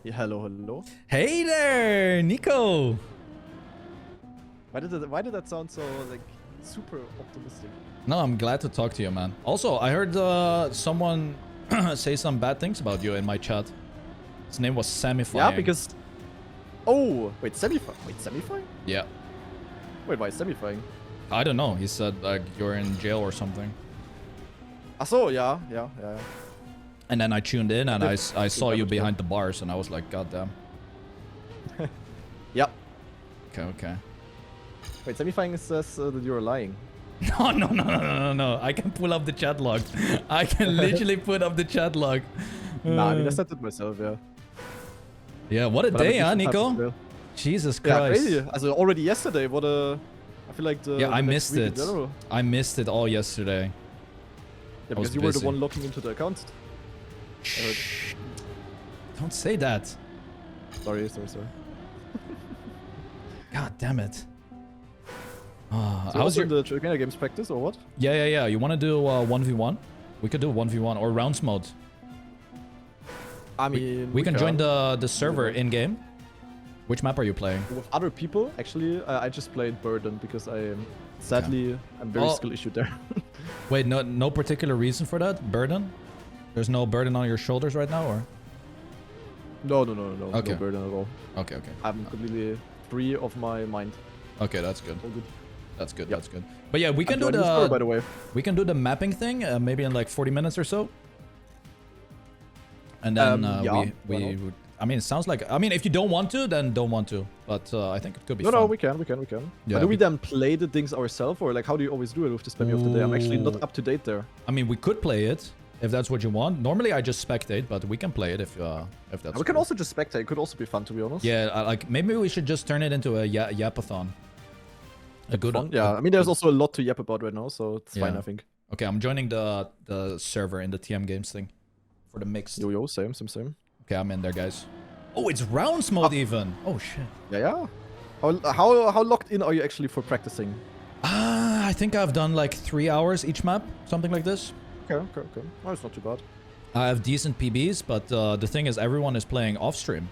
Yeah, hello, hello. Hey there, Nico. Why did that sound so like super optimistic? No, I'm glad to talk to you, man. Also, I heard someone say some bad things about you in my chat. His name was Spammiej. Yeah, because oh wait, semifying? Yeah. Wait, why semifying? I don't know. He said like you're in jail or something. So yeah. And then I tuned in and I saw you behind the bars and I was like, God damn. Yep. Okay. Wait, semifying says that you're lying. No. I can pull up the chat log. I can literally put up the chat log. Nah, I mean I said it myself, yeah. Yeah, what a day, huh, Nico? Jesus Christ. Yeah, crazy. Also already yesterday, what a... I feel like the... Yeah, I next missed week in it. general. I missed it all yesterday. Yeah, because you were the one logging into the account. Shh. Don't say that. Sorry. God damn it. So how's your... the Trackmania games practice or what? Yeah. You want to do 1v1? We could do 1v1 or rounds mode. I mean... We can join the server in-game. Which map are you playing? With other people, actually, I just played Burden because sadly, I'm very skill issued there. Wait, no particular reason for that? Burden? There's no burden on your shoulders right now, or? No. Okay. No burden at all. Okay. I'm completely free of my mind. Okay, that's good. All good. That's good. Yep. That's good. But yeah, we can do the by the way. We can do the mapping thing maybe in like 40 minutes or so. And then we I mean, it sounds like... I mean, if you don't want to, then don't want to. But I think it could be fun. No, we can. Yeah, but do we then play the things ourselves? Or like, how do you always do it with the Spammiej of the day? I'm actually not up to date there. I mean, we could play it, if that's what you want. Normally, I just spectate, but we can play it if that's We can also just spectate. It could also be fun, to be honest. Yeah, like, maybe we should just turn it into a yapathon. A good one. Yeah, I mean, there's also a lot to yap about right now, so it's fine, I think. Okay, I'm joining the server in the TM Games thing. For the mixed. Yo, same. Okay, I'm in there, guys. Oh, it's rounds mode even. Oh shit. Yeah. How locked in are you actually for practicing? I think I've done like 3 hours each map, something like this. Okay. Oh, it's not too bad. I have decent PBs, but the thing is, everyone is playing off stream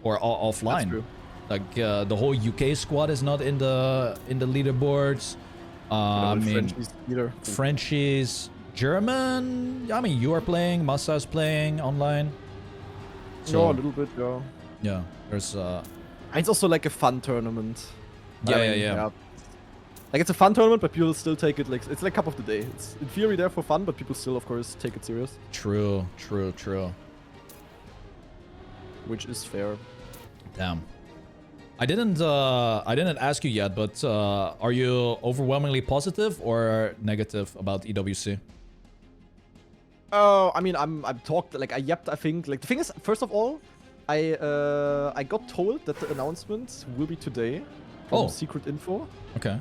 or offline. That's true. Like the whole UK squad is not in the leaderboards. I mean, Frenchies, German. I mean, you are playing. Massa's playing online. So, a little bit, yeah. Yeah, there's it's also like a fun tournament. Yeah. Like it's a fun tournament, but people still take it like it's like cup of the day. It's in theory there for fun, but people still, of course, take it serious. True. Which is fair. Damn. I didn't ask you yet, but are you overwhelmingly positive or negative about EWC? I mean, I'm talked like I yapped. I think like the thing is, first of all, I got told that the announcement will be today from secret info. Okay.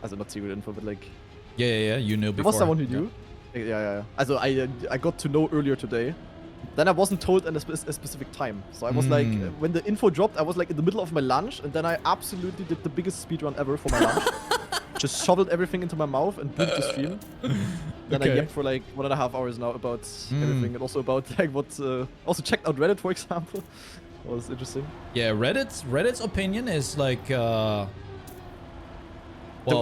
Also not secret info, but like. Yeah. You knew before. There was someone who knew. Yeah. Also I got to know earlier today. Then I wasn't told at a specific time. So I was like, when the info dropped, I was like in the middle of my lunch, and then I absolutely did the biggest speedrun ever for my lunch. Just shoveled everything into my mouth and booted the stream. Then I yapped for like 1.5 hours now about everything, and also about like what. Also checked out Reddit, for example. That was interesting. Yeah, Reddit's opinion is like. Well,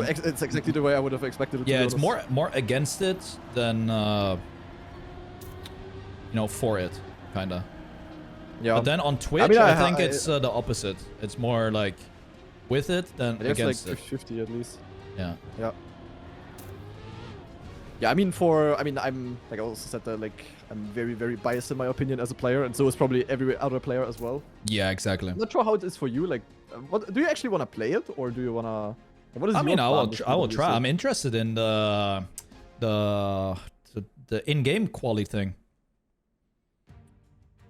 it's exactly the way I would have expected it. Yeah, to be it's honest. more against it than for it, kinda. Yeah. But then on Twitch, I think it's the opposite. It's more like with it than against like 50 at least. Yeah. I mean, I'm like I also said that like I'm very, very biased in my opinion as a player, and so is probably every other player as well. Yeah, exactly. I'm not sure how it is for you. Like, what do you actually want to play it, or do you want to? What is? I mean, I will try. I'm interested in the in-game quality thing.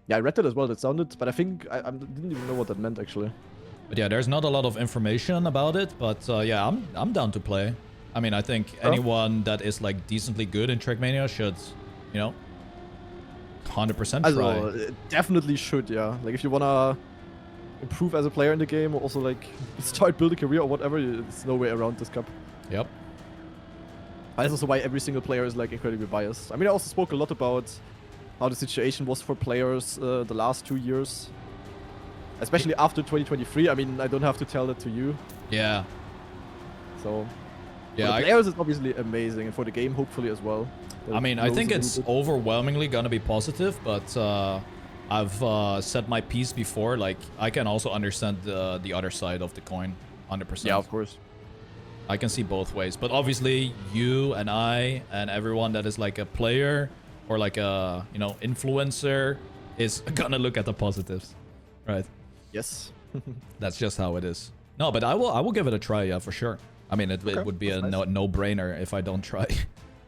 Yeah, I read that as well. That sounded, but I think I didn't even know what that meant actually. But yeah, there's not a lot of information about it. But yeah, I'm down to play. I mean, I think anyone that is like decently good in Trackmania should, 100% try. It definitely should, yeah. Like if you wanna improve as a player in the game, or also like start building a career or whatever, there's no way around this cup. Yep. That's also why every single player is like incredibly biased. I mean, I also spoke a lot about how the situation was for players the last 2 years. Especially after 2023. I mean, I don't have to tell that to you. Yeah. So, yeah, for the players, it's obviously amazing, and for the game, hopefully as well. I mean, I think it's overwhelmingly gonna be positive, but I've said my piece before. Like, I can also understand the other side of the coin, 100%. Yeah, of course. I can see both ways, but obviously, you and I and everyone that is like a player or like a influencer is gonna look at the positives, right? Yes. That's just how it is. No, but I will give it a try, yeah, for sure. I mean, it would be a nice. no-brainer if I don't try.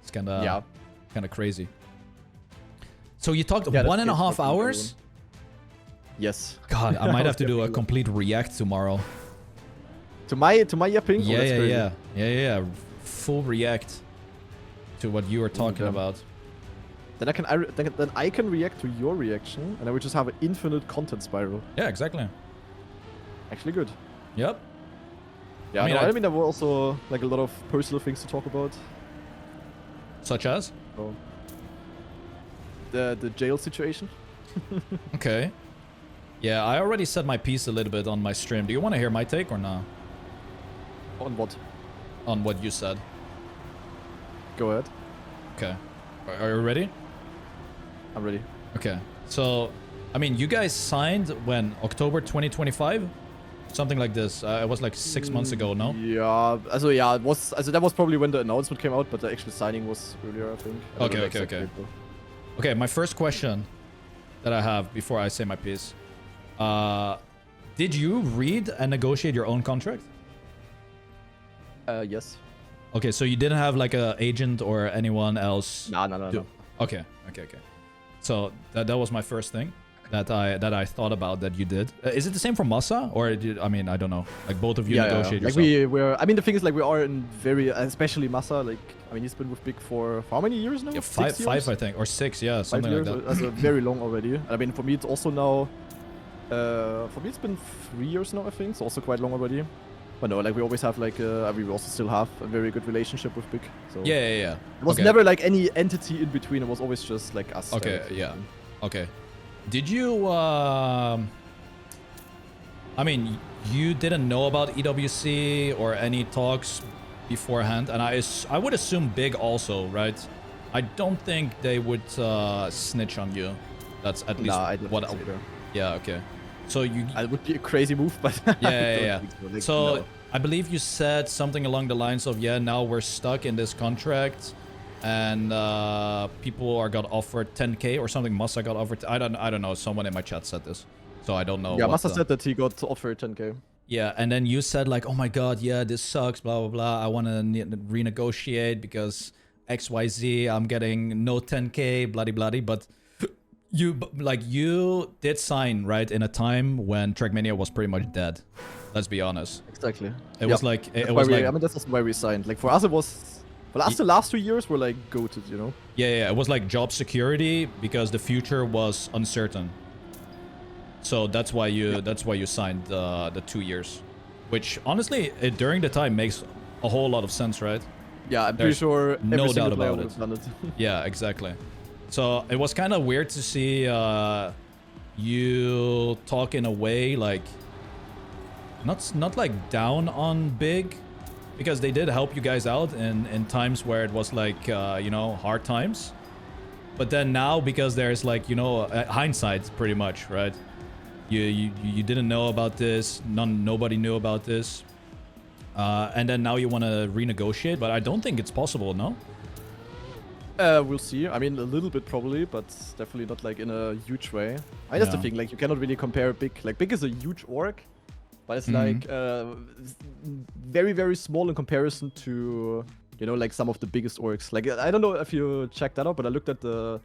It's kind of crazy. So you talked Yeah, 1.5 hours? Yes. God, I might have to do a complete react tomorrow. To my yapping? Yeah. Full react to what you were talking about. Then I can react to your reaction, and I would just have an infinite content spiral. Yeah, exactly. Actually good. Yep. Yeah, I mean, there were also like a lot of personal things to talk about. Such as? So, the jail situation. Okay. Yeah, I already said my piece a little bit on my stream. Do you want to hear my take or not? On what? On what you said. Go ahead. Okay. Are you ready? I'm ready. Okay. So, I mean, you guys signed when? October 2025? Something like this. It was like 6 months ago, no? Yeah. It was. That was probably when the announcement came out, but the actual signing was earlier, I think. Okay. Okay, my first question that I have before I say my piece. Did you read and negotiate your own contract? Yes. Okay, so you didn't have like a agent or anyone else? No. Okay. So that was my first thing that I thought about that you did. Is it the same for Massa, or I mean, I don't know. Like both of you negotiate yourself? Like we're. I mean, the thing is, like we are in very, especially Massa. Like, I mean, he's been with Big for how many years now? Yeah, 6 years? five, I think, or 6. Yeah, something 5 years, like that. That's very long already. I mean, for me, it's also now. For me, it's been 3 years now, I think. It's also quite long already. But no, like we always have like we also still have a very good relationship with Big. So Yeah. It was never like any entity in between. It was always just like us. Okay, yeah. Okay. Did you I mean, you didn't know about EWC or any talks beforehand, and I would assume Big also, right? I don't think they would snitch on you. That's at least what. Yeah. Okay. So you. It would be a crazy move, but. Yeah. So I believe you said something along the lines of, yeah, now we're stuck in this contract, and people got offered 10K or something. Massa got offered. I don't know. Someone in my chat said this, so I don't know. Yeah, Massa said that he got offered 10K. Yeah, and then you said like, oh my god, yeah, this sucks, blah blah blah. I want to renegotiate because XYZ. I'm getting no 10K, bloody bloody. But you did sign right in a time when Trackmania was pretty much dead. Let's be honest. Exactly. It was like I mean, that's also why we signed. Like for us, it was. For us, the last 2 years were like goated, you know. Yeah. It was like job security because the future was uncertain. So that's why you signed the 2 years, which honestly, during the time makes a whole lot of sense, right? Yeah, I'm pretty sure. No doubt about it. Done it. Yeah, exactly. So it was kind of weird to see you talk in a way like not like down on Big, because they did help you guys out in times where it was like hard times. But then now, because there's like hindsight pretty much, right? You didn't know about this. Nobody knew about this. And then now you want to renegotiate, but I don't think it's possible, no? We'll see. I mean, a little bit probably, but definitely not like in a huge way. I mean, that's the thing. Like, you cannot really compare Big. Like, Big is a huge org, but it's like very, very small in comparison to like some of the biggest orgs. Like, I don't know if you checked that out, but I looked at the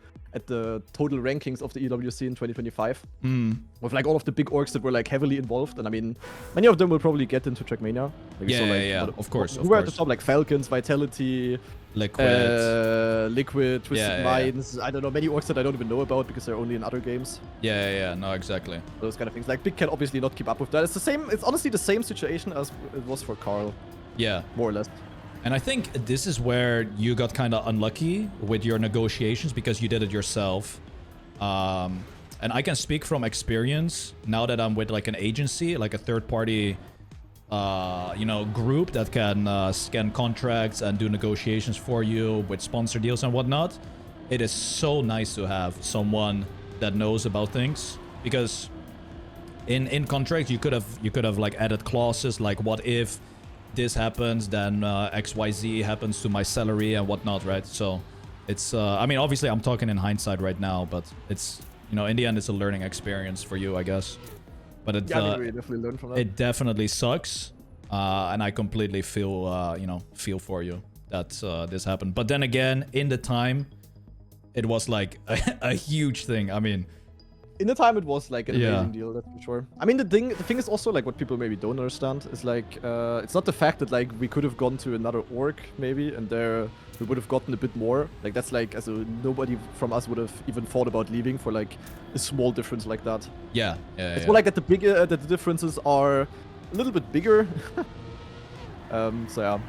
total rankings of the EWC in 2025 with like all of the big orgs that were like heavily involved. And I mean, many of them will probably get into Trackmania. Like, yeah. Of course. Who were at the top? Like Falcons, Vitality, Liquid, Twisted Minds. I don't know, many orgs that I don't even know about because they're only in other games. Yeah. No, exactly. Those kind of things. Like, Big can obviously not keep up with that. It's the same. It's honestly the same situation as it was for Carl. Yeah. More or less. And I think this is where you got kind of unlucky with your negotiations because you did it yourself. And I can speak from experience now that I'm with like an agency, like a third party, you know, group that can scan contracts and do negotiations for you with sponsor deals and whatnot. It is so nice to have someone that knows about things, because in contracts you could have like added clauses like, what if this happens, then XYZ happens to my salary and whatnot, right? So it's I mean, obviously I'm talking in hindsight right now, but it's, you know, in the end it's a learning experience for you, I guess. But it, yeah, I think we definitely learned from that. It definitely sucks, and I completely feel you know, feel for you that this happened. But then again, in the time, it was like a huge thing. I mean, in the time it was like an amazing deal, that's for sure. I mean, the thing is also like what people maybe don't understand is like it's not the fact that like we could have gone to another org maybe and there we would have gotten a bit more. Like that's like, as nobody from us would have even thought about leaving for like a small difference like that. Yeah, it's more like that the differences are a little bit bigger. So yeah.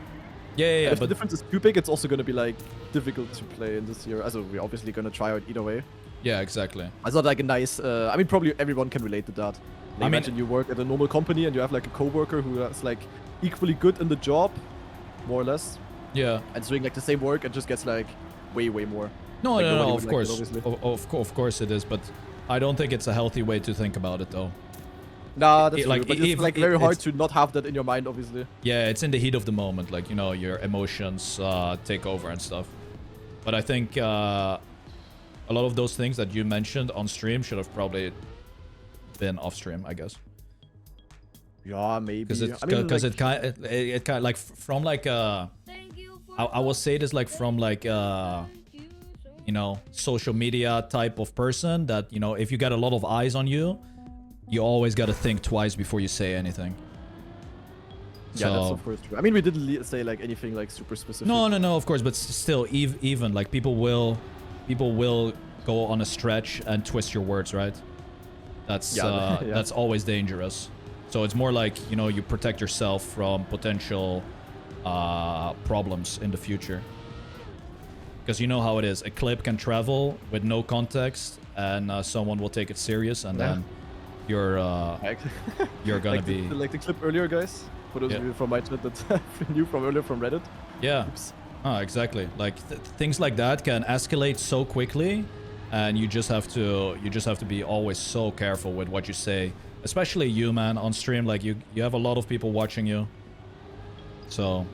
Yeah. If but the difference is too big, it's also gonna be like difficult to play in this year. Also, we're obviously gonna try out either way. yeah, exactly. It's not like a nice. I mean, probably everyone can relate to that. Like, imagine you work at a normal company and you have like a coworker who is like equally good in the job, more or less. Yeah. And doing like the same work and just gets like way more. No, like, no, of like course, it, of course it is. But I don't think it's a healthy way to think about it, though. Nah, that's true. Like, but it's like very hard to not have that in your mind, obviously. Yeah, it's in the heat of the moment, like, you know, your emotions take over and stuff. But I think a lot of those things that you mentioned on stream should have probably been off stream, I guess. Yeah, maybe. Because it kind of like from like I will say this like from like you know, social media type of person that, you know, if you get a lot of eyes on you, you always got to think twice before you say anything. Yeah, so, that's of course true. I mean, we didn't say like anything like super specific. No, of course, but still, even like people will go on a stretch and twist your words, right? That's that's always dangerous. So it's more like, you know, you protect yourself from potential problems in the future. Because you know how it is. A clip can travel with no context, and someone will take it serious, and then you're gonna like be like the clip earlier, guys. For those of you from my chat that knew from earlier from Reddit. Yeah. Oops. Exactly. Like things like that can escalate so quickly, and you just have to be always so careful with what you say. Especially you, man, on stream. Like you have a lot of people watching you. So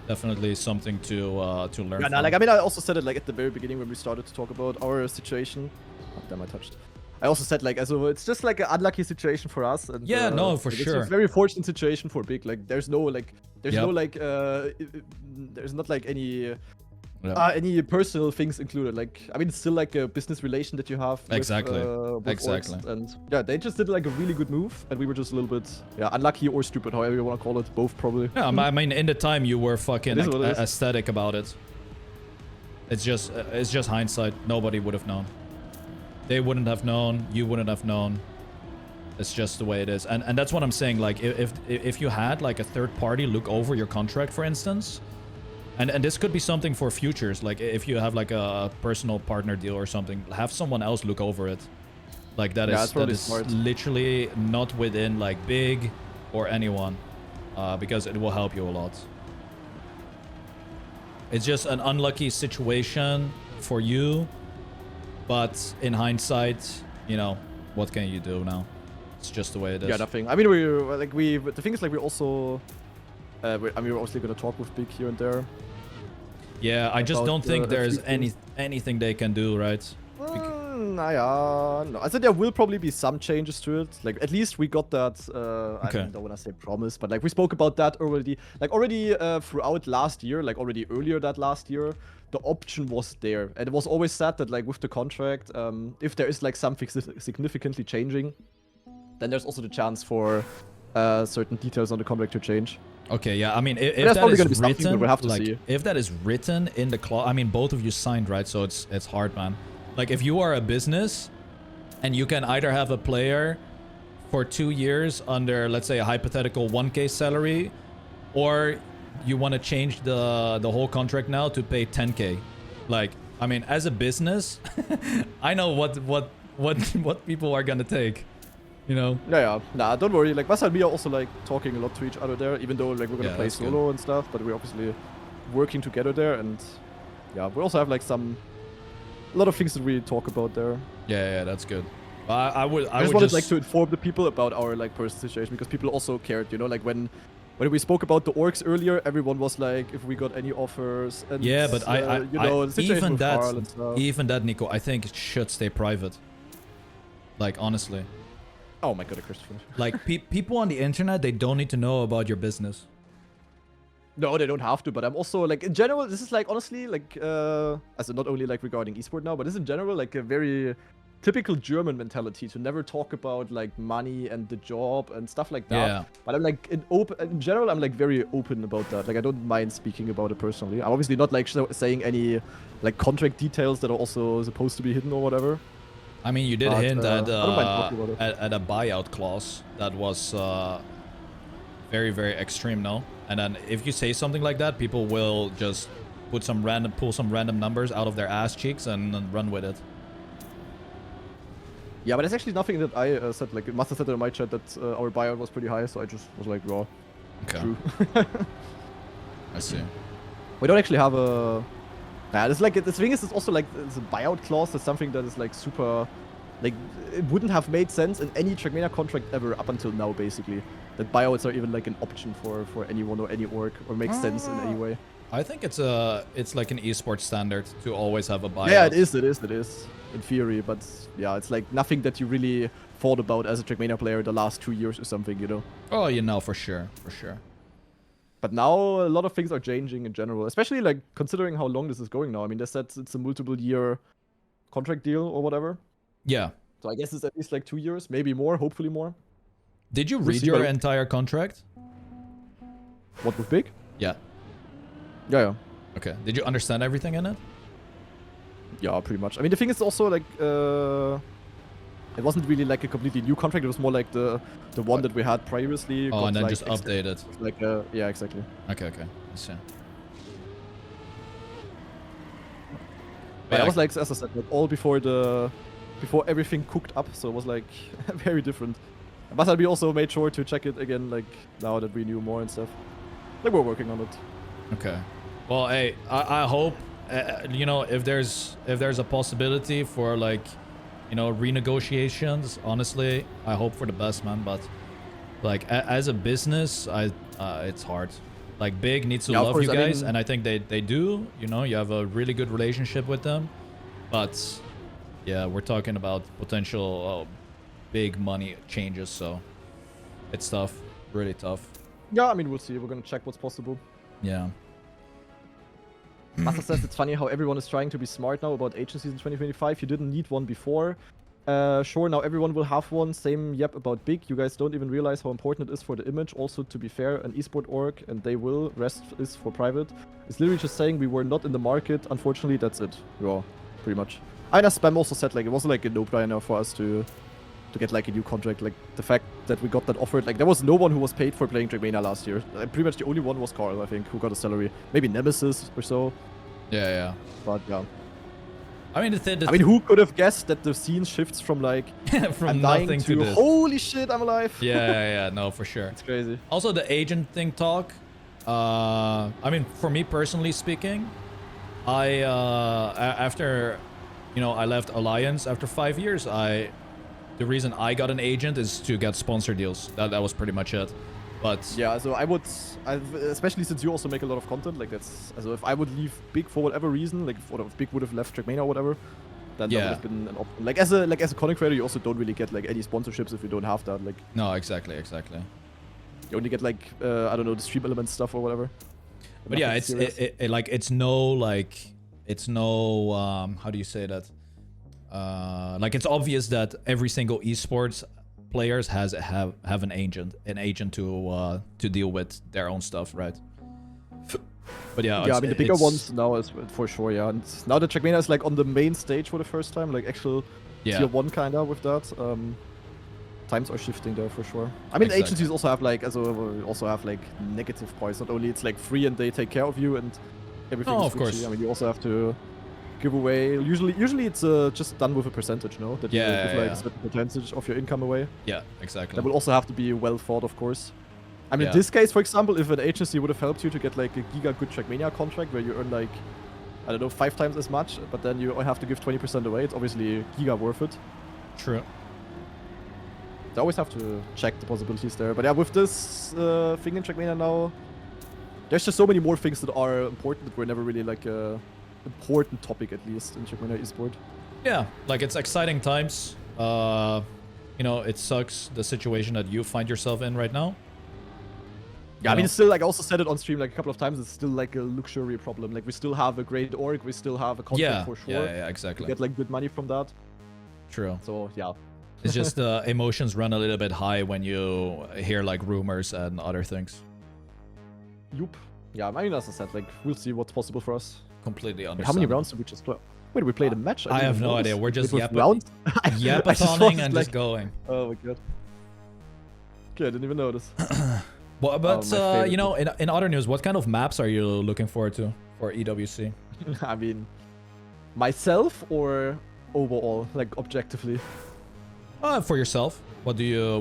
definitely something to learn. Yeah, like I mean, I also said it like at the very beginning when we started to talk about our situation. Oh, damn, I touched. I also said like, so it's just like an unlucky situation for us. And, yeah, no, for like, sure. It's a very fortunate situation for Big. Like, there's no like, there's no like, there's not like any personal things included. Like, I mean, it's still like a business relation that you have. Exactly. With exactly. Orcs. And yeah, they just did like a really good move, and we were just a little bit unlucky or stupid, however you want to call it. Both probably. Yeah, I mean, in the time you were fucking ecstatic about it. It's just hindsight. Nobody would have known. They wouldn't have known. You wouldn't have known. It's just the way it is. And that's what I'm saying. Like, if you had like a third party look over your contract, for instance, and this could be something for futures. Like if you have like a personal partner deal or something, have someone else look over it. Like that is smart. Literally not within like Big or anyone, because it will help you a lot. It's just an unlucky situation for you. But in hindsight, you know, what can you do now? It's just the way it is. Yeah, nothing. I mean, the thing is like we also, I mean, we're obviously gonna talk with Big here and there. Yeah, I just don't think there's anything they can do, right? No. I think there will probably be some changes to it. Like at least we got that. I don't want to say promise, but like we spoke about that already. Like already throughout last year, like already earlier that last year. The option was there, and it was always said that like with the contract, if there is like something significantly changing, then there's also the chance for certain details on the contract to change. Okay, yeah, I mean, if that is written, we'll have to like, see. if that is written in the clause, I mean, both of you signed, right? So it's hard, man. Like, if you are a business, and you can either have a player for 2 years under, let's say, a hypothetical 1K salary, or you want to change the whole contract now to pay 10K. Like, I mean, as a business, I know what people are gonna take. You know? Yeah. Nah, don't worry. Like, Massa and me are also like talking a lot to each other there, even though like we're gonna play solo and stuff, but we're obviously working together there, and yeah, we also have like a lot of things that we talk about there. Yeah, that's good. I just wanted like to inform the people about our like personal situation, because people also cared, you know, like when we spoke about the orcs earlier, everyone was like, if we got any offers, and yeah, but you know, the situation even with that Carl and stuff. Even that, Nico, I think it should stay private. Like, honestly. Oh my god, Christopher. Like, people on the internet, they don't need to know about your business. No, they don't have to, but I'm also, like, in general, this is, like, honestly, like, as not only, like, regarding esport now, but this is in general, like, a very typical German mentality to never talk about, like, money and the job and stuff like that. Yeah. But I'm, like, in general, I'm, like, very open about that. Like, I don't mind speaking about it personally. I'm obviously not, like, saying any, like, contract details that are also supposed to be hidden or whatever. I mean, you did hint at at a buyout clause that was very, very extreme, no? And then if you say something like that, people will just pull some random numbers out of their ass cheeks and run with it. Yeah, but there's actually nothing that I said. Like, it must have said in my chat that our buyout was pretty high, so I just was like, raw. Okay. True. I see. We don't actually have a... Yeah, it's like, the thing is, it's also like, it's a buyout clause. That's something that is like super... Like, it wouldn't have made sense in any Trackmania contract ever up until now, basically. That buyouts are even like an option for anyone or any org, or makes sense in any way. I think it's like an esports standard to always have a buyout. Yeah, it is. In theory, but yeah, it's like nothing that you really thought about as a Trackmania player the last 2 years or something, you know? Oh, you know, for sure. But now a lot of things are changing in general, especially like considering how long this is going now. I mean, they said it's a multiple year contract deal or whatever. Yeah. So I guess it's at least like 2 years, maybe more, hopefully more. Did you read your entire contract? What with Big? Yeah. Yeah. Okay. Did you understand everything in it? Yeah, pretty much. I mean, the thing is also like, it wasn't really like a completely new contract. It was more like the one that we had previously. Oh, and then like just updated. Like, yeah, exactly. Okay. I see. But I was like, as I said, like all before everything cooked up, so it was like very different. But we also made sure to check it again, like now that we knew more and stuff. Like, we're working on it. Okay. Well, hey, I hope, you know, if there's a possibility for like, you know, renegotiations, honestly, I hope for the best, man. But like as a business, it's hard. Like, Big needs to love you guys, and I think they do. You know, you have a really good relationship with them. But yeah, we're talking about potential big money changes, so it's tough, really tough. Yeah, I mean, we'll see. We're gonna check what's possible. Yeah. Master says it's funny how everyone is trying to be smart now about agencies in 2025. You didn't need one before. Sure, now everyone will have one. Same, yep, about Big. You guys don't even realize how important it is for the image. Also, to be fair, an esport org, and they will, rest is for private. It's literally just saying we were not in the market. Unfortunately, that's it. Yeah, pretty much. I know Spam also said, like, it wasn't like a no-brainer for us to get like a new contract. Like, the fact that we got that offered, like, there was no one who was paid for playing Trackmania last year. Pretty much the only one was Carl, I think, who got a salary. Maybe Nemesis or so. Yeah. But yeah. I mean, who could have guessed that the scene shifts from like from I'm nothing dying to this. Holy shit, I'm alive. Yeah, no, for sure. It's crazy. Also, the agent thing talk. I mean, for me personally speaking, after, you know, I left Alliance after 5 years, the reason I got an agent is to get sponsor deals. That was pretty much it. But yeah, so especially since you also make a lot of content, like that's, so if I would leave Big for whatever reason, like if Big would have left Trackmania or whatever, then that would have been an option. Like as a content creator, you also don't really get like any sponsorships if you don't have that. Like, no, exactly. You only get like I don't know, the stream element stuff or whatever. But yeah, it's no how do you say that? Like, it's obvious that every single esports players have an agent to deal with their own stuff, right? But yeah, I mean, the bigger ones now is for sure, yeah. And now that Trackmania is like on the main stage for the first time, like actual tier 1 kinda with that. Times are shifting there for sure. I mean, agencies also have like negative points. Not only it's like free and they take care of you and everything. Oh, of course. I mean, you also have to give away. Usually it's just done with a percentage, no? That you give like a certain percentage of your income away. Yeah, exactly. That will also have to be well thought, of course. I mean, in this case, for example, if an agency would have helped you to get like a giga good Trackmania contract where you earn like, I don't know, 5 times as much, but then you have to give 20% away, it's obviously giga worth it. True. I always have to check the possibilities there. But yeah, with this thing in Trackmania now, there's just so many more things that are important that were never really like a important topic, at least in Trackmania esport. Yeah, like it's exciting times. You know, it sucks the situation that you find yourself in right now. Yeah, I mean, it's still, like, I also said it on stream, like, a couple of times, it's still, like, a luxury problem. Like, we still have a great org, we still have a contract for sure. Yeah, exactly. We get, like, good money from that. True. So, yeah. It's just the emotions run a little bit high when you hear, like, rumors and other things. Yup. Yeah, I mean, as I said, like, we'll see what's possible for us. Completely understand. Wait, how many rounds did we just play? Wait, we played a match? I have no idea. We're just yapatoning and just going. Oh, my God. Okay, I didn't even notice. Well, but, you know, in other news, what kind of maps are you looking forward to for EWC? I mean, myself or overall, like, objectively? For yourself. What do you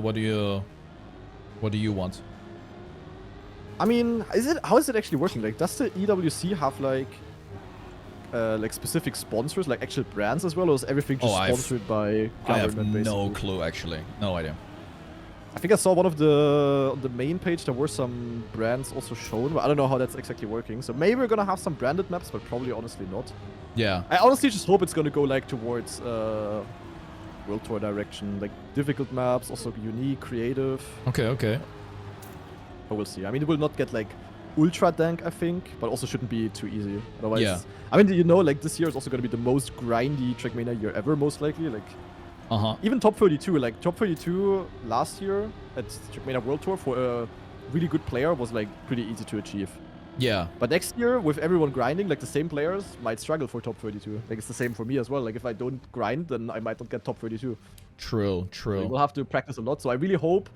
want? I mean, how is it actually working? Like, does the EWC have, like specific sponsors, like actual brands as well, or is everything just sponsored by government, I have basically? no clue, actually. No idea. I think I saw one of on the main page, there were some brands also shown, but I don't know how that's exactly working. So maybe we're gonna have some branded maps, but probably honestly not. Yeah. I honestly just hope it's gonna go like towards World Tour direction, like difficult maps, also unique, creative. Okay. But we'll see. I mean, it will not get like ultra dank, I think, but also shouldn't be too easy. Otherwise, yeah. I mean, you know, like this year is also gonna be the most grindy Trackmania year ever, most likely. Like. Even top 32, like top 32 last year at Trackmania World Tour for a really good player was like pretty easy to achieve. Yeah. But next year, with everyone grinding, like the same players might struggle for top 32. Like it's the same for me as well. Like if I don't grind, then I might not get top 32. True. So we'll have to practice a lot. So I really hope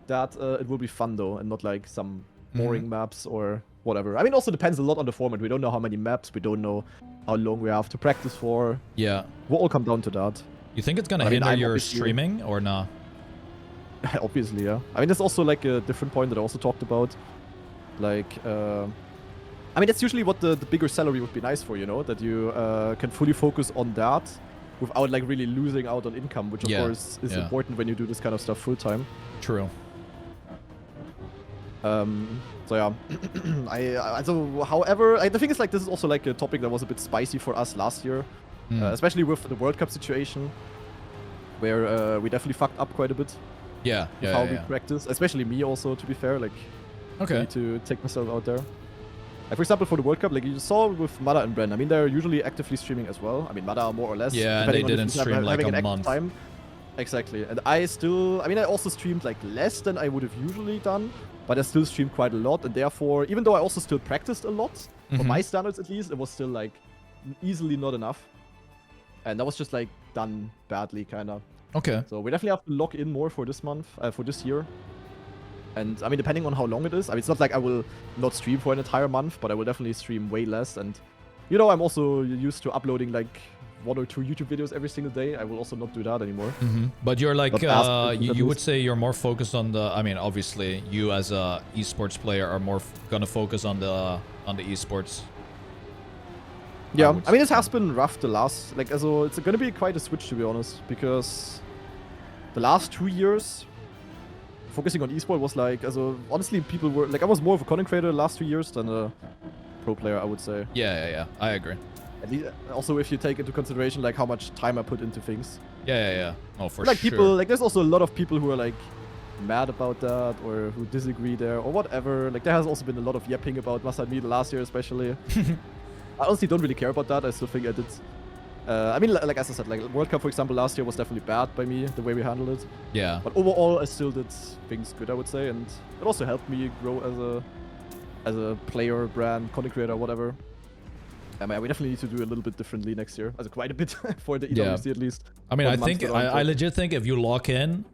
that it will be fun though, and not like some boring maps or whatever. I mean, also depends a lot on the format. We don't know how many maps. We don't know how long we have to practice for. Yeah. We'll all come down to that. You think it's gonna hinder your streaming or not? Obviously, yeah. I mean, there's also like a different point that I also talked about. Like, I mean, that's usually what the bigger salary would be nice for, you know? That you can fully focus on that without like really losing out on income, which of course is important when you do this kind of stuff full time. True. So yeah, however, the thing is like this is also like a topic that was a bit spicy for us last year. Especially with the World Cup situation, where we definitely fucked up quite a bit. Yeah, how we practice, especially me also, to be fair. Like, I need to take myself out there. Like, for example, for the World Cup, like you saw with Mada and Bren, I mean, they're usually actively streaming as well. I mean, Mada more or less. Yeah, and they didn't stream like a month. Exactly. And I also streamed like less than I would have usually done, but I still streamed quite a lot. And therefore, even though I also still practiced a lot, for my standards at least, it was still like easily not enough. And that was just like done badly, kind of. Okay. So we definitely have to lock in more for this month, for this year. And I mean, depending on how long it is. I mean, it's not like I will not stream for an entire month, but I will definitely stream way less. And, you know, I'm also used to uploading like 1 or 2 YouTube videos every single day. I will also not do that anymore. But you're like, you would say you're more focused on the, I mean, obviously, you as a esports player are more gonna focus on the esports. Yeah, I mean, it has been rough the last, like, also, it's gonna be quite a switch, to be honest, because the last 2 years, focusing on esport was like, also, honestly, people were, like, I was more of a content creator the last 2 years than a pro player, I would say. Yeah, I agree. At least, also, if you take into consideration, like, how much time I put into things. Yeah. Oh, for like, sure. People, like, there's also a lot of people who are, like, mad about that, or who disagree there, or whatever. Like, there has also been a lot of yapping about Masa and me the last year, especially. I honestly don't really care about that. I still think I did. I mean, like as I said, like World Cup, for example, last year was definitely bad by me, the way we handled it. Yeah. But overall, I still did things good, I would say, and it also helped me grow as a player, brand, content creator, whatever. We definitely need to do a little bit differently next year, quite a bit for the EWC at least. I mean, I legit think if you lock in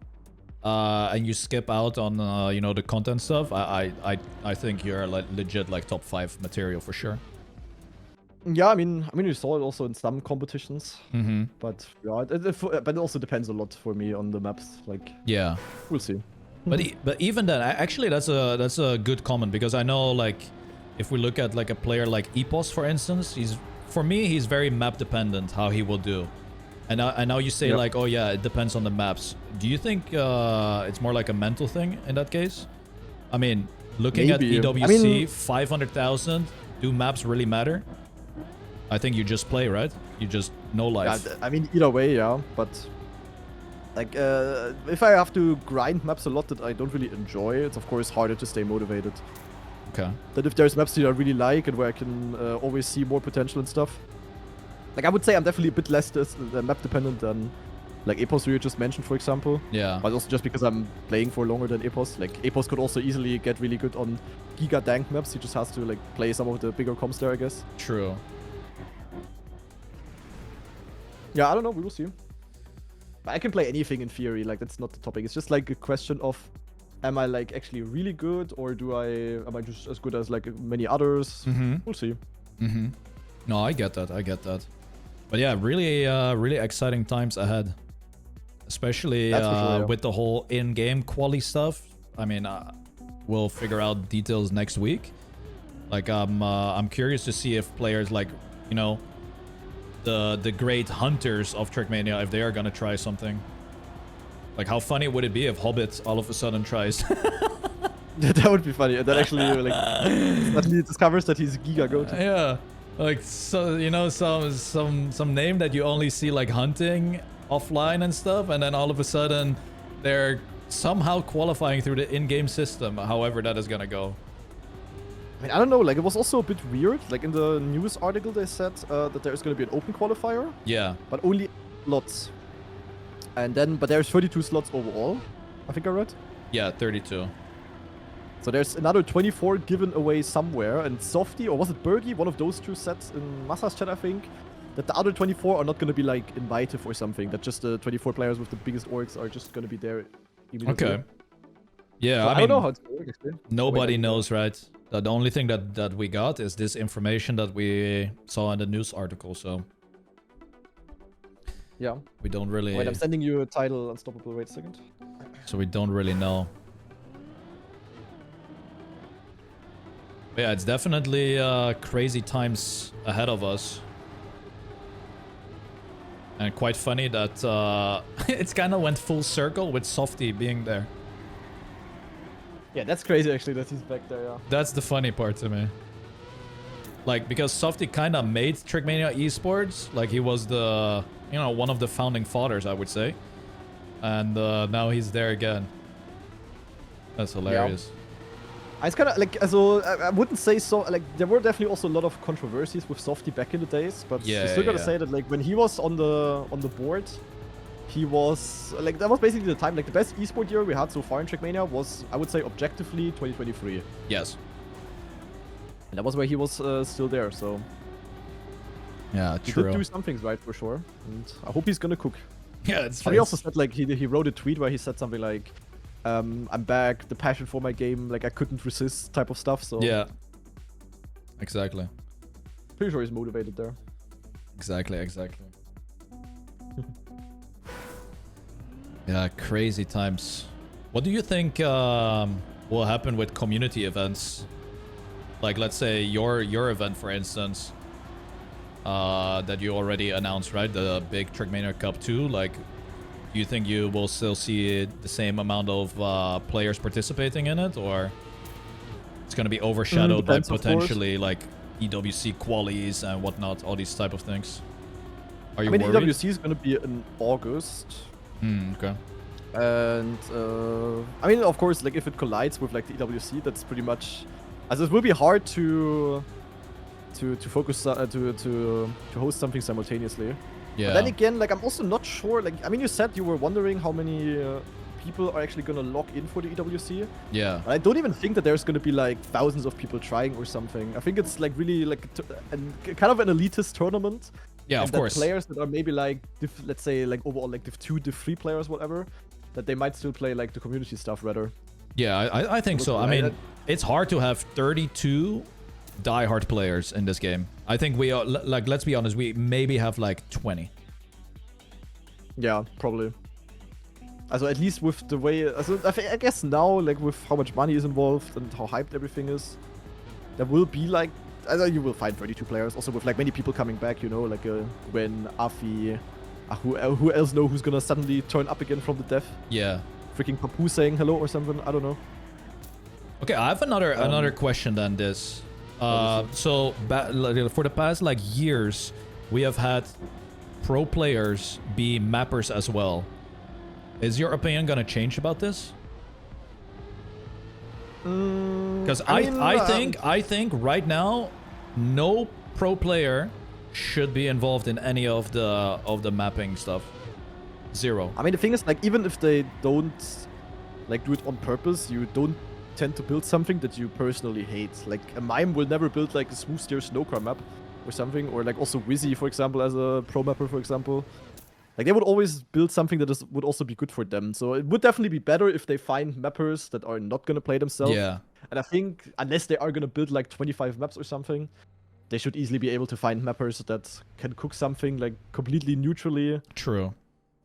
and you skip out on you know, the content stuff, I think you're like legit like top 5 material for sure. Yeah, I mean, we saw it also in some competitions, Mm-hmm. but yeah, but it also depends a lot for me on the maps. Like, Yeah. we'll see. But even then, actually, that's a good comment, because I know, like, if we look at like a player like Epos, for instance, for me he's very map dependent how he will do. And I know you say like, oh yeah, it depends on the maps. Do you think it's more like a mental thing in that case? I mean, looking at EWC, 500,000, do maps really matter? I think you just play, right? You just no life. Yeah, I mean, either way, yeah. But like, if I have to grind maps a lot that I don't really enjoy, it's of course harder to stay motivated. Okay. That if there's maps that I really like and where I can always see more potential and stuff. Like, I would say I'm definitely a bit less map dependent than like Epos, who you just mentioned, for example. Yeah. But also just because I'm playing for longer than Epos. Like, Epos could also easily get really good on giga dank maps. He just has to like play some of the bigger comps there, I guess. True. Yeah, I don't know. We will see. But I can play anything in theory. Like, that's not the topic. It's just like a question of, am I like actually really good, or am I just as good as like many others? Mm-hmm. We'll see. Mm-hmm. No, I get that. I get that. But yeah, really exciting times ahead. Especially That's for sure, yeah. with the whole in-game quali stuff. I mean, we'll figure out details next week. Like, I'm curious to see if players like, you know, the great hunters of Trackmania, if they are gonna try something. Like, how funny would it be if Hobbit all of a sudden tries? That would be funny. And then actually, like, suddenly discovers that he's Giga Goat. Yeah, like, so, you know, some name that you only see like hunting offline and stuff, and then all of a sudden they're somehow qualifying through the in-game system. However, that is gonna go. I mean, I don't know. Like, it was also a bit weird. Like, in the news article, they said that there's going to be an open qualifier. Yeah. But only slots. And then, but there's 32 slots overall. I think I read. Yeah, 32. So there's another 24 given away somewhere. And Softy, or was it Bergie? One of those two sets in Massa's chat, I think. That the other 24 are not going to be, like, invited or something. That just the 24 players with the biggest orgs are just going to be there immediately. Okay. Yeah, So I I mean, don't know how it's going to work, actually. nobody knows, right? The only thing that we got is this information that we saw in the news article, so Yeah. we don't really... Wait, I'm sending you a title, Unstoppable. Wait a second. So we don't really know. But yeah, it's definitely crazy times ahead of us. And quite funny that it's kind of went full circle with Softy being there. Yeah, that's crazy, actually, that he's back there, yeah. That's the funny part to me. Like, because Softy kind of made Trackmania esports. Like, he was the, you know, one of the founding fathers, I would say. And now he's there again. That's hilarious. Yeah. It's kind of like, also, I wouldn't say so, like, there were definitely also a lot of controversies with Softy back in the days, but Yeah, you still gotta yeah. say that, like, when he was on the board, he was, like, that was basically the time, like, the best esport year we had so far in Trackmania was, I would say, objectively, 2023. Yes. And that was where he was still there, so Yeah, he true. did do some things right, for sure, and I hope he's gonna cook. Yeah, it's But he also said, like, he wrote a tweet where he said something like, I'm back, the passion for my game, like, I couldn't resist type of stuff, so... Yeah. Exactly. Pretty sure he's motivated there. Exactly. Yeah, crazy times. What do you think will happen with community events? Like, let's say your event, for instance, that you already announced, right? The big Trackmania Cup 2. Like, do you think you will still see the same amount of players participating in it, or it's gonna be overshadowed by Depends, of potentially like EWC qualies and whatnot, all these type of things? Are you I mean, worried? EWC is gonna be in August. Okay. And I mean, of course, like if it collides with like the EWC, that's pretty much. As it will be hard to focus to host something simultaneously. Yeah. But then again, like I'm also not sure. Like I mean, you said you were wondering how many people are actually gonna log in for the EWC. Yeah. But I don't even think that there's gonna be like thousands of people trying or something. I think it's like really like kind of an elitist tournament. Yeah, and of course. Players that are maybe like let's say like overall like Div 2, Div 3 players, whatever, that they might still play like the community stuff rather. Yeah, I think so. I mean, it's hard to have 32 diehard players in this game. I think we are, like, let's be honest, we maybe have like 20. Yeah, probably. Also at least with the way, also I guess now, like with how much money is involved and how hyped everything is, there will be like, you will find 32 players. Also with like many people coming back, you know, like Gwen, Afi, who else know who's gonna suddenly turn up again from the death? Yeah. Freaking Papu saying hello or something. I don't know. Okay, I have another question than this. So for the past like years, we have had pro players be mappers as well. Is your opinion gonna change about this? Because I think right now, no pro player should be involved in any of the mapping stuff. Zero. I mean, the thing is, like, even if they don't like do it on purpose, you don't tend to build something that you personally hate. Like a Mime will never build like a smooth steer snowcrown map or something, or like also Wizzy, for example, as a pro mapper, for example. Like they would always build something that would also be good for them. So it would definitely be better if they find mappers that are not gonna play themselves. Yeah. And I think unless they are gonna build like 25 maps or something, they should easily be able to find mappers that can cook something like completely neutrally. True.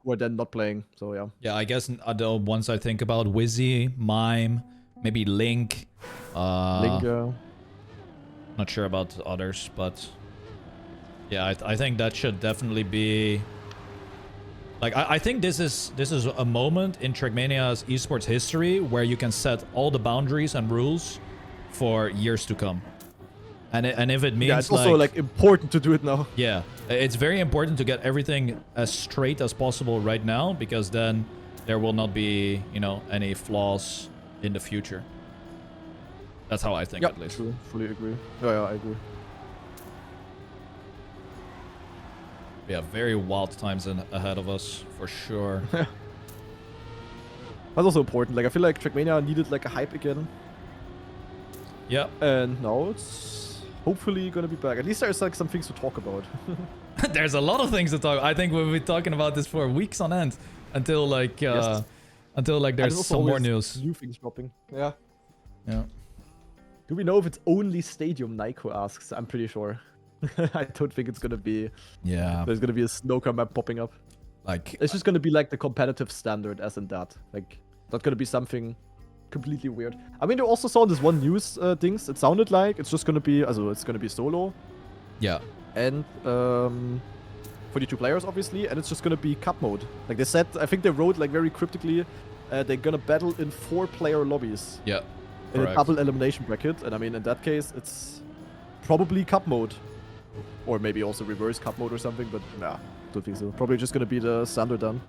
Who are then not playing. So yeah. Yeah, I guess the ones I think about, Wizzy, Mime, maybe Link. Link, yeah. Not sure about the others, but yeah, I think that should definitely be. Like, I think this is a moment in Trackmania's esports history where you can set all the boundaries and rules for years to come. And if it means, yeah, it's also like important to do it now. Yeah, it's very important to get everything as straight as possible right now, because then there will not be, you know, any flaws in the future. That's how I think, at least. True. Fully agree. Yeah, I agree. We have very wild times ahead of us, for sure. That's also important. Like, I feel like Trackmania needed like a hype again. Yeah. And now it's hopefully gonna be back. At least there's like some things to talk about. There's a lot of things to talk. I think we'll be talking about this for weeks on end until like there's some more news. New things dropping. Yeah. Yeah. Do we know if it's only Stadium? Naiko asks. I'm pretty sure. I don't think it's gonna be. Yeah. There's gonna be a snowcrown map popping up. Like, it's just gonna be like the competitive standard, as in that. Like, not gonna be something completely weird. I mean, you also saw this one news things. It sounded like it's just gonna be, also it's gonna be solo. Yeah. And 42 players, obviously, and it's just gonna be cup mode. Like they said, I think they wrote like very cryptically, they're gonna battle in 4-player lobbies. Yeah. In a double elimination bracket, and I mean, in that case, it's probably cup mode. Or maybe also reverse cup mode or something, but nah, don't think so. Probably just gonna be the standard done.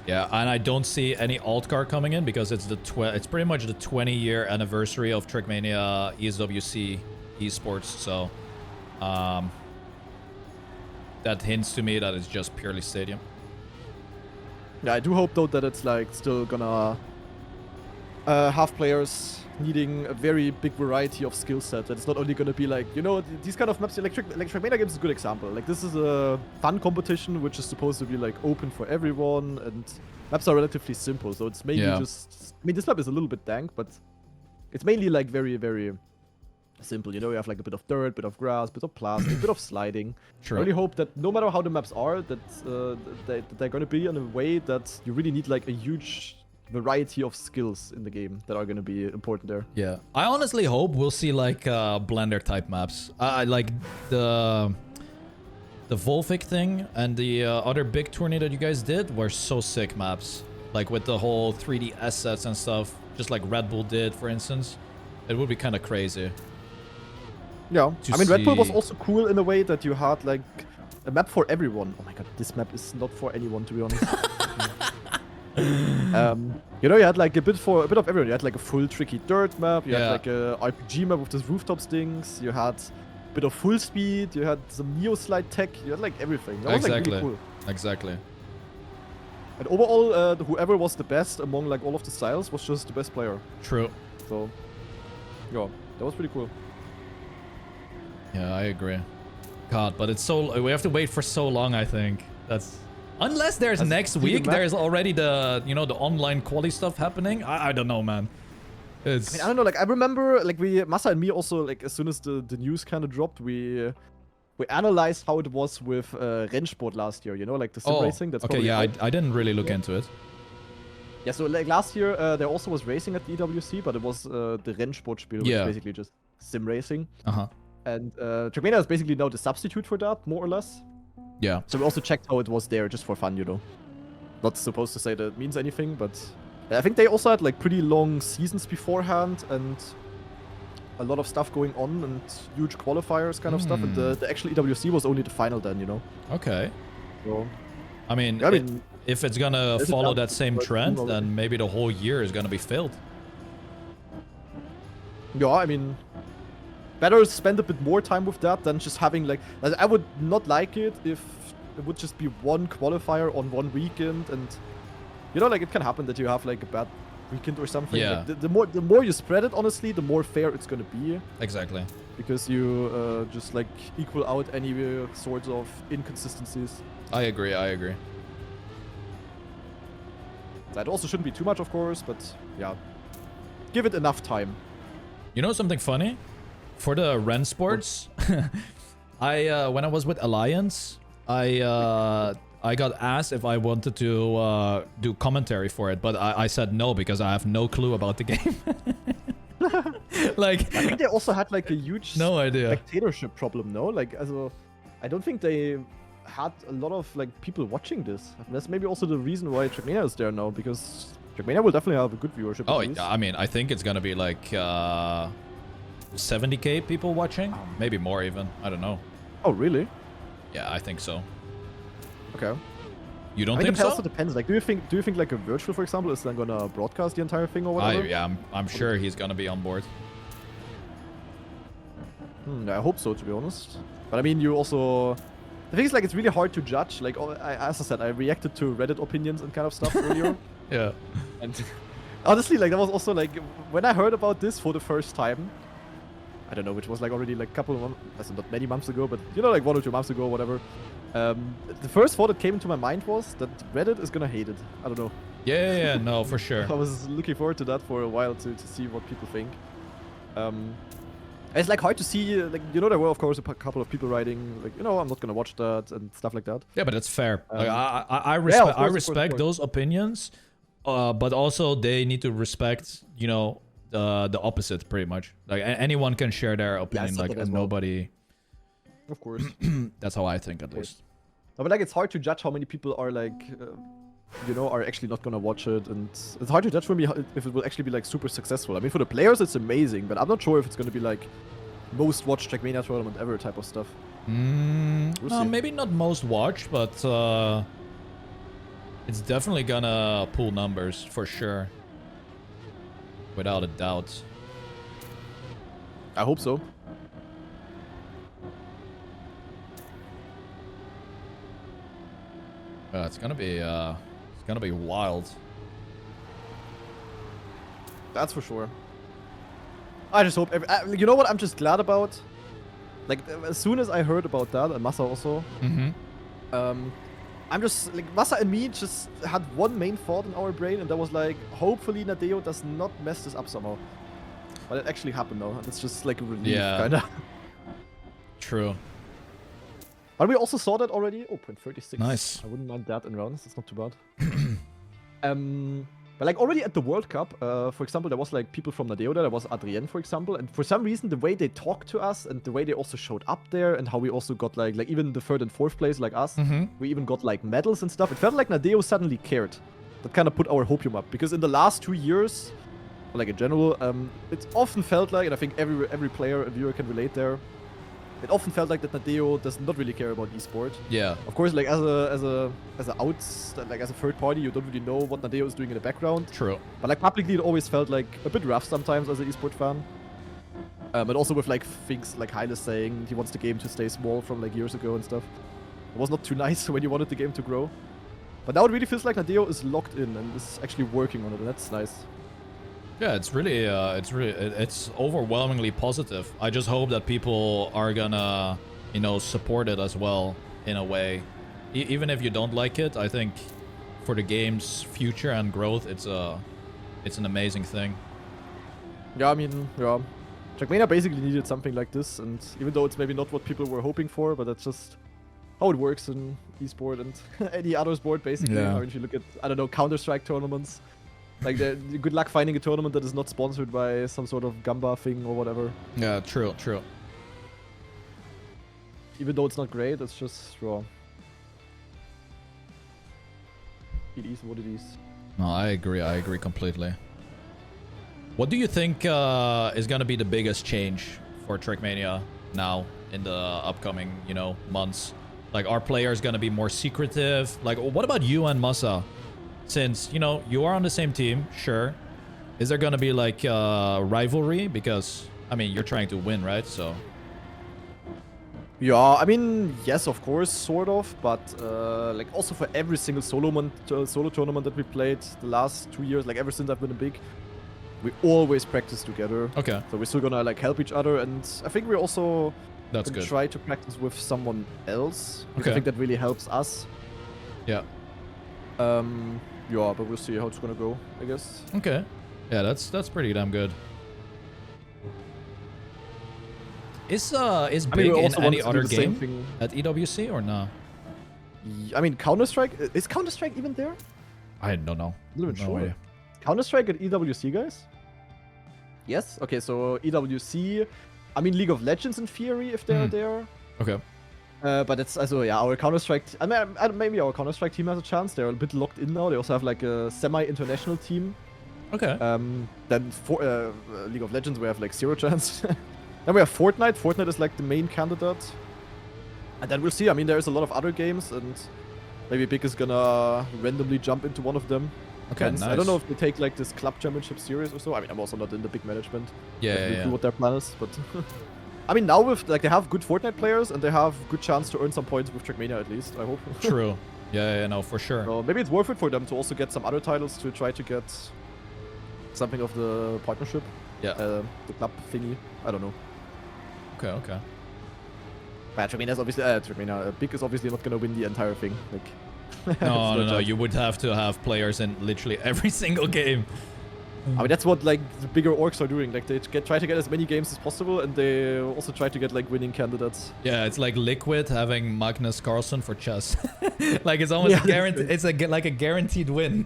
Yeah, and I don't see any alt card coming in because it's it's pretty much the 20-year anniversary of Trackmania ESWC esports, so that hints to me that it's just purely stadium. Yeah, I do hope though that it's like still gonna have players needing a very big variety of skill set. That it's not only gonna be like, you know, these kind of maps. Like Trackmania games is a good example. Like this is a fun competition which is supposed to be like open for everyone, and maps are relatively simple. So it's mainly just. I mean, this map is a little bit dank, but it's mainly like very, very simple. You know, you have like a bit of dirt, bit of grass, bit of plastic, bit of sliding. Sure. I really hope that no matter how the maps are, that they're gonna be in a way that you really need like a huge variety of skills in the game that are going to be important there. Yeah, I honestly hope we'll see like blender type maps. I like the Volvic thing and the other big tourney that you guys did were so sick maps. Like with the whole 3D assets and stuff, just like Red Bull did, for instance. It would be kind of crazy. Yeah, I mean, Red Bull was also cool in a way that you had like a map for everyone. Oh my god, this map is not for anyone, to be honest. You know, you had like a bit of everyone. You had like a full tricky dirt map. You had like a RPG map with those rooftop things. You had a bit of full speed. You had some Neo slide tech. You had like everything. That was like really cool. Exactly. And overall, whoever was the best among like all of the styles was just the best player. True. So, yeah, that was pretty cool. Yeah, I agree. God, but it's so we have to wait for so long. I think that's. Unless there's next week, there's already the, you know, the online quali stuff happening. I don't know, man. It's. I mean, I don't know. Like I remember, like Massa and me also, like as soon as the news kind of dropped, we analyzed how it was with Rennsport last year. You know, like the sim racing. That's okay. Yeah, I didn't really look into it. Yeah, so like last year there also was racing at the EWC, but it was the Rennsportspiel, which is basically just sim racing. And Trackmania is basically now the substitute for that, more or less. Yeah. So we also checked how it was there, just for fun, you know. Not supposed to say that it means anything, but I think they also had like pretty long seasons beforehand and a lot of stuff going on and huge qualifiers kind of stuff. And the actual EWC was only the final then, you know. Okay. So, I mean, if it's gonna follow that same trend, then maybe the whole year is gonna be filled. Yeah, I mean, better spend a bit more time with that than just having like I would not like it if it would just be one qualifier on one weekend, and you know, like it can happen that you have like a bad weekend or something. Yeah. Like, the more you spread it, honestly, the more fair it's gonna be. Exactly. Because you just like equal out any sorts of inconsistencies. I agree. That also shouldn't be too much, of course, but yeah, give it enough time. You know something funny? For the Rennsports, when I was with Alliance, I got asked if I wanted to do commentary for it, but I said no because I have no clue about the game. Like, I think they also had like a huge spectatorship problem, no? Like, I don't think they had a lot of like people watching this. That's maybe also the reason why Trackmania is there now, because Trackmania will definitely have a good viewership. Oh, I mean, I think it's gonna be like 70k people watching, maybe more even. I don't know. Oh, really? Yeah, I think so. Okay. You don't think so? It also depends. Like, do you think like a virtual, for example, is then gonna broadcast the entire thing or whatever? Yeah, I'm sure he's gonna be on board. I hope so, to be honest. But I mean, you also. The thing is, like, it's really hard to judge. Like, as I said, I reacted to Reddit opinions and kind of stuff earlier. Yeah. And honestly, like, that was also like when I heard about this for the first time. I don't know, which was like already like a couple of months, not many months ago, but you know, like 1 or 2 months ago, whatever. The first thought that came into my mind was that Reddit is gonna hate it. I don't know. Yeah, no, for sure. I was looking forward to that for a while to see what people think. It's like hard to see, like, you know, there were of course a couple of people writing like, you know, I'm not gonna watch that and stuff like that. Yeah, but that's fair. Like, I respect those opinions, but also they need to respect, you know, the opposite pretty much. Like anyone can share their opinion, like, and nobody. Of course. That's how I think, at least. No, but like, it's hard to judge how many people are like, you know, are actually not gonna watch it, and it's hard to judge for me if it will actually be like super successful. I mean, for the players, it's amazing, but I'm not sure if it's gonna be like most watched Trackmania tournament ever type of stuff. No, maybe not most watched, but it's definitely gonna pull numbers for sure, without a doubt. I hope so. It's gonna be wild. That's for sure. I just hope. You know what? I'm just glad about. Like, as soon as I heard about that, and Massa also. I'm just like, Massa and me just had one main thought in our brain, and that was like, hopefully Nadeo does not mess this up somehow. But it actually happened though. It's just like a relief, kinda. True. But we also saw that already. Oh, 0.36. Nice. I wouldn't mind that in rounds. It's not too bad. But like already at the World Cup, for example, there was like people from Nadeo there. There was Adrien, for example. And for some reason, the way they talked to us and the way they also showed up there and how we also got like even the 3rd and 4th place like us, we even got like medals and stuff. It felt like Nadeo suddenly cared. That kind of put our hopium up. Because in the last 2 years, like in general, it's often felt like, and I think every player and viewer can relate there, it often felt like that Nadeo does not really care about esport. Yeah. Of course, like as a third party, you don't really know what Nadeo is doing in the background. True. But like publicly, it always felt like a bit rough sometimes as an esport fan. But also with like things like Hylas saying he wants the game to stay small from like years ago and stuff. It was not too nice when you wanted the game to grow. But now it really feels like Nadeo is locked in and is actually working on it, and that's nice. Yeah, it's overwhelmingly positive. I just hope that people are gonna, you know, support it as well in a way. Even if you don't like it, I think for the game's future and growth, it's an amazing thing. Yeah, I mean, yeah. Trackmania basically needed something like this, and even though it's maybe not what people were hoping for, but that's just how it works in esport and any other sport, basically. Yeah. I mean, if you look at, I don't know, Counter-Strike tournaments, like, good luck finding a tournament that is not sponsored by some sort of Gamba thing or whatever. Yeah, true. Even though it's not great, it's just raw. It is what it is. No, I agree completely. What do you think is gonna be the biggest change for Trackmania now in the upcoming, months? Like, are players gonna be more secretive? Like, what about you and Masa? Since, you are on the same team, sure. Is there gonna be, like, rivalry? Because, I mean, you're trying to win, right? So... Yeah, I mean, yes, of course, sort of, but like also for every single solo tournament that we played the last 2 years, like ever since I've been a big, we always practice together. Okay. So we're still gonna like help each other, and I think we also That's good. try to practice with someone else. Okay. I think that really helps us. Yeah. Yeah, but we'll see how it's gonna go, I guess. Okay. Yeah, that's pretty damn good. Is big in any other game at EWC or no? I mean, Counter-Strike, is Counter-Strike even there? I don't know. A little bit No sure. idea. Counter-Strike at EWC, guys? Yes? Okay, so EWC, I mean, League of Legends in theory, if they're there. Okay. But it's also, yeah, our Counter-Strike, I mean, maybe our Counter-Strike team has a chance. They're a bit locked in now. They also have like a semi-international team. Okay. Then for League of Legends, we have like zero chance. Then we have Fortnite. Fortnite is like the main candidate. And then we'll see. I mean, there's a lot of other games, and maybe Big is gonna randomly jump into one of them. Okay, nice. I don't know if they take like this club championship series or so. I mean, I'm also not in the big management. Yeah. What their plan is, but I mean, now with like they have good Fortnite players and they have good chance to earn some points with Trackmania at least. I hope. True. Yeah, no, for sure. So maybe it's worth it for them to also get some other titles to try to get something of the partnership. Yeah. The club thingy. I don't know. Okay. But Trackmania's obviously Big is obviously not gonna win the entire thing. Like, No. You would have to have players in literally every single game. I mean, that's what like the bigger orgs are doing. Like they try to get as many games as possible, and they also try to get like winning candidates. Yeah, it's like Liquid having Magnus Carlsen for chess. Like it's almost guaranteed. It's like a guaranteed win.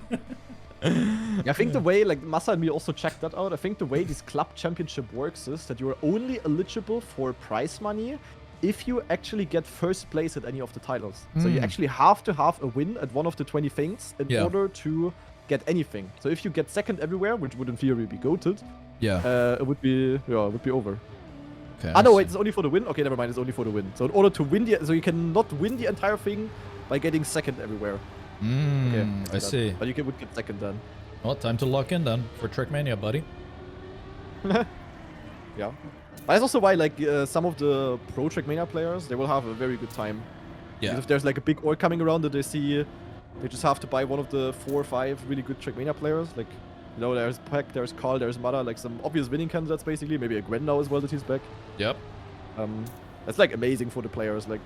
I think the way, like Masa and me also checked that out, I think the way this club championship works is that you are only eligible for prize money if you actually get first place at any of the titles. So you actually have to have a win at one of the 20 things in order to get anything. So if you get second everywhere, which would in theory be goated, it would be over. Okay. Ah no, wait, it's only for the win? Okay, never mind, it's only for the win. So in order to win so you cannot win the entire thing by getting second everywhere. Okay, I see. But you would get second then. Well, time to lock in then for Trackmania, buddy. Yeah. But that's also why, like, some of the pro Trackmania players, they will have a very good time. Yeah. Because if there's, like, a big org coming around that they see, they just have to buy one of the 4 or 5 really good Trackmania players. Like, there's Peck, there's Carl, there's Mada, like, some obvious winning candidates, basically. Maybe a Gwen now as well that he's back. Yep. That's, like, amazing for the players. Like,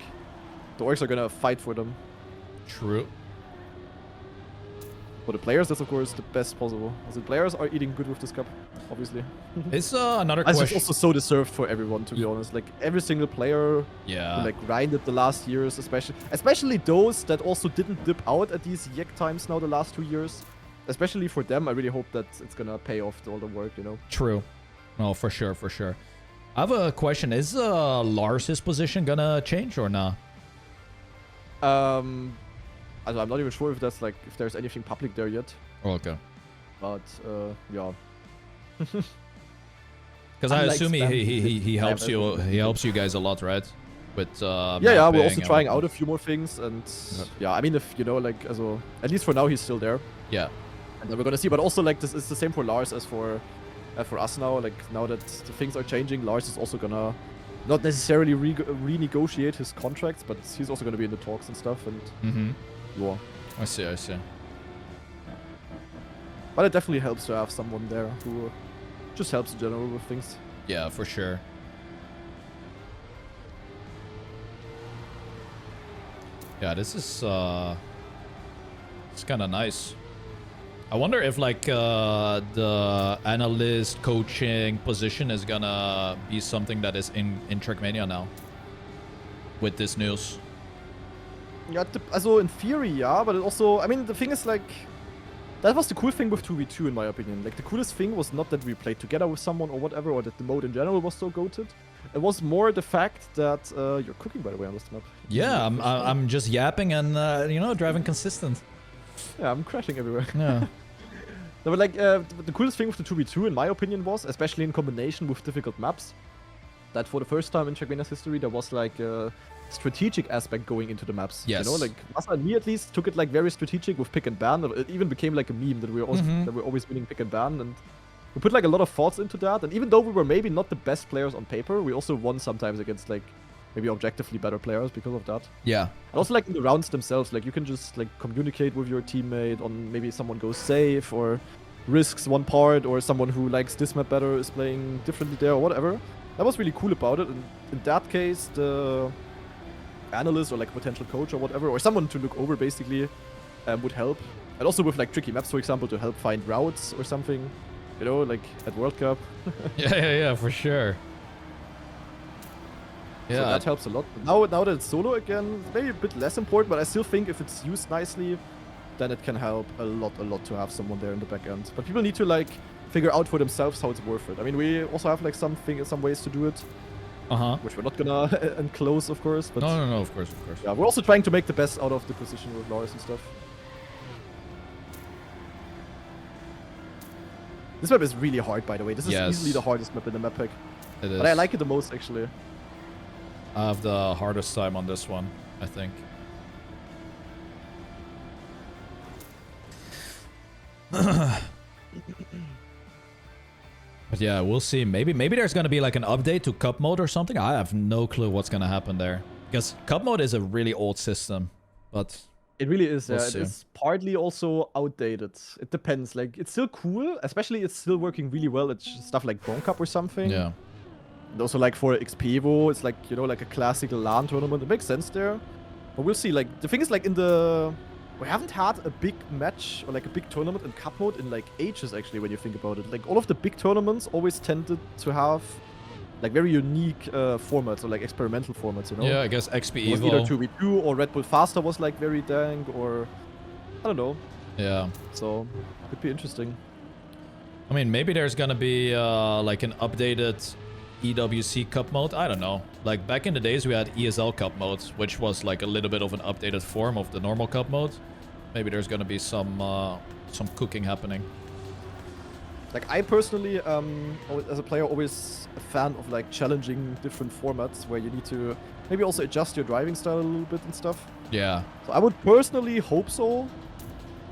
the orgs are gonna fight for them. True. For the players, that's of course the best possible. As the players are eating good with this cup, obviously. It's another It's question. also so deserved for everyone, to be honest. Like every single player, who, like grinded the last years, especially those that also didn't dip out at these YEK times now the last 2 years. Especially for them, I really hope that it's gonna pay off all the work, you know. True. No, for sure. I have a question. Is Lars's position gonna change or not? Also, I'm not even sure if that's like if there's anything public there yet. Oh, okay. But yeah. Because I assume he helps you. He helps you guys a lot, right? With yeah, we're also trying out a few more things, and yeah, I mean, if you know, like, also at least for now he's still there. Yeah. And then we're gonna see. But also, like, this is the same for Lars as for us now. Like now that the things are changing, Lars is also gonna not necessarily renegotiate his contracts, but he's also gonna be in the talks and stuff. And yeah. I see. But it definitely helps to have someone there who just helps in general with things. Yeah, for sure. Yeah, this is it's kind of nice. I wonder if like the analyst coaching position is gonna be something that is in Trackmania now with this news. Yeah, also in theory, yeah, but it also, I mean, the thing is like, that was the cool thing with 2v2 in my opinion. Like the coolest thing was not that we played together with someone or whatever, or that the mode in general was so goated. It was more the fact that you're cooking, by the way, on this map. Yeah, I'm just yapping and you know, driving consistent. Yeah, I'm crashing everywhere. Yeah. No, but like the coolest thing with the 2v2 in my opinion was, especially in combination with difficult maps, that for the first time in Trackmania's history there was like a strategic aspect going into the maps. Yes. You know, like Masa and me at least took it like very strategic with pick and ban. It even became like a meme that we were that we're always winning pick and ban, and we put like a lot of thoughts into that. And even though we were maybe not the best players on paper, we also won sometimes against like maybe objectively better players because of that. Yeah. And also like in the rounds themselves, like you can just like communicate with your teammate on maybe someone goes safe or risks one part, or someone who likes this map better is playing differently there or whatever. That was really cool about it. And in that case, the analyst or like potential coach or whatever, or someone to look over basically, would help. And also with like tricky maps, for example, to help find routes or something, you know, like at World Cup. yeah, for sure. Yeah, so that helps a lot. Now that it's solo again, maybe a bit less important, but I still think if it's used nicely, then it can help a lot to have someone there in the back end. But people need to like figure out for themselves how it's worth it. I mean, we also have like some ways to do it. Which we're not gonna enclose, of course. But no, of course. Yeah, we're also trying to make the best out of the position with Lars and stuff. This map is really hard, by the way. This is easily the hardest map in the map pack. It is. But I like it the most, actually. I have the hardest time on this one, I think. But yeah, we'll see. Maybe there's gonna be like an update to cup mode or something. I have no clue what's gonna happen there, because cup mode is a really old system. But it really is. We'll Yeah, see. it is partly also outdated. It depends. Like it's still cool, especially it's still working really well at stuff like Bronc Cup or something. yeah, And also like for XPevo, it's like, you know, like a classical LAN tournament. It makes sense there. But we'll see. Like the thing is, like we haven't had a big match or like a big tournament in cup mode in like ages, actually, when you think about it. Like all of the big tournaments always tended to have like very unique formats or like experimental formats, you know? yeah. I guess XP It was either Evo. 2v2 or Red Bull Faster was like very dang, or I don't know. Yeah. So could be interesting. I mean, maybe there's gonna be like an updated EWC Cup mode. I don't know. Like back in the days, we had ESL Cup mode, which was like a little bit of an updated form of the normal Cup mode. Maybe there's gonna be some cooking happening. Like I personally, as a player, always a fan of like challenging different formats where you need to maybe also adjust your driving style a little bit and stuff. Yeah. So I would personally hope so.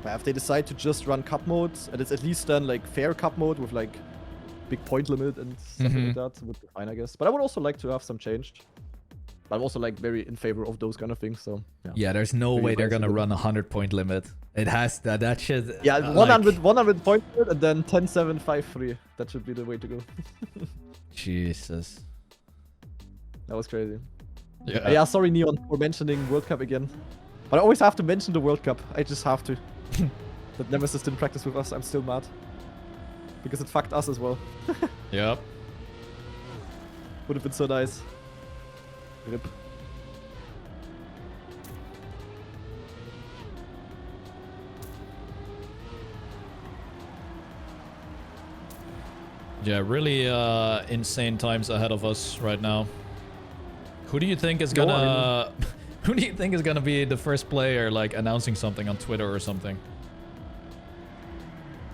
If they decide to just run cup mode, and it's at least then like fair cup mode with like big point limit and something like that, would be fine, I guess. But I would also like to have some changed. But I'm also like very in favor of those kind of things. So Yeah, there's no way they're gonna run a 100-point limit. It has that shit. yeah, 100 point limit and then 10-7-5-3. That should be the way to go. Jesus. That was crazy. Yeah. Yeah, sorry Neon for mentioning World Cup again. But I always have to mention the World Cup. I just have to. That Nemesis didn't practice with us. I'm still mad. Because it fucked us as well. Yep. Would have been so nice. Rip. Yeah, really insane times ahead of us right now. Who do you think is gonna who do you think is gonna be the first player like announcing something on Twitter or something?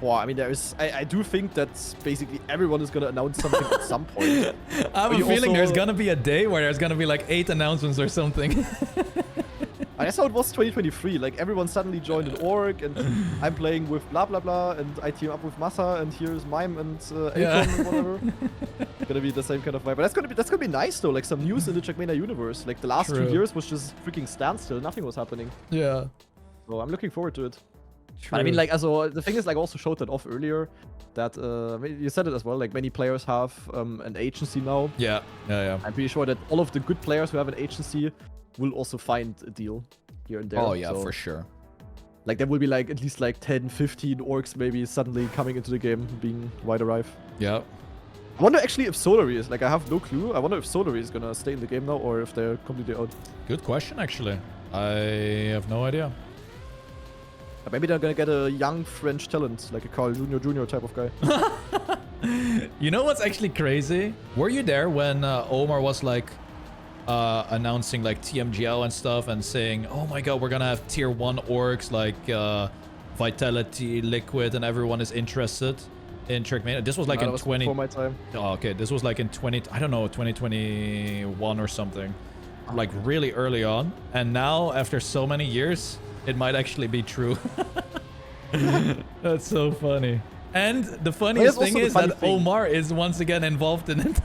Well, I mean, I do think that basically everyone is gonna announce something at some point. I have a feeling there's gonna be a day where there's gonna be like 8 announcements or something. I saw it was 2023. Like everyone suddenly joined an org, and I'm playing with blah blah blah, and I team up with Masa, and here's Mime and Akon and whatever. It's gonna be the same kind of vibe. But that's gonna be nice though. Like some news in the Trackmania universe. Like the last 2 years was just freaking standstill. Nothing was happening. Yeah. So I'm looking forward to it. True. But I mean, like, also the thing is, like, I also showed that off earlier. That you said it as well. Like many players have an agency now. Yeah. I'm pretty sure that all of the good players who have an agency will also find a deal here and there. Oh yeah, so, for sure. Like there will be like at least like 10, 15 orcs maybe suddenly coming into the game, being wide arrive. Yeah. I wonder actually if Solary is, like I have no clue. I wonder if Solary is gonna stay in the game now or if they're completely out. Good question, actually. I have no idea. Maybe they're gonna get a young French talent, like a Carl Jr. type of guy. You know what's actually crazy? Were you there when Omar was like announcing like TMGL and stuff and saying, oh my god, we're gonna have tier 1 orcs like Vitality, Liquid, and everyone is interested in Trackmania? This was like in 20... Before my time. Oh, okay. This was like in 2021 or something. Like really early on. And now, after so many years, it might actually be true. That's so funny. And the funniest thing is that Omar is once again involved in it.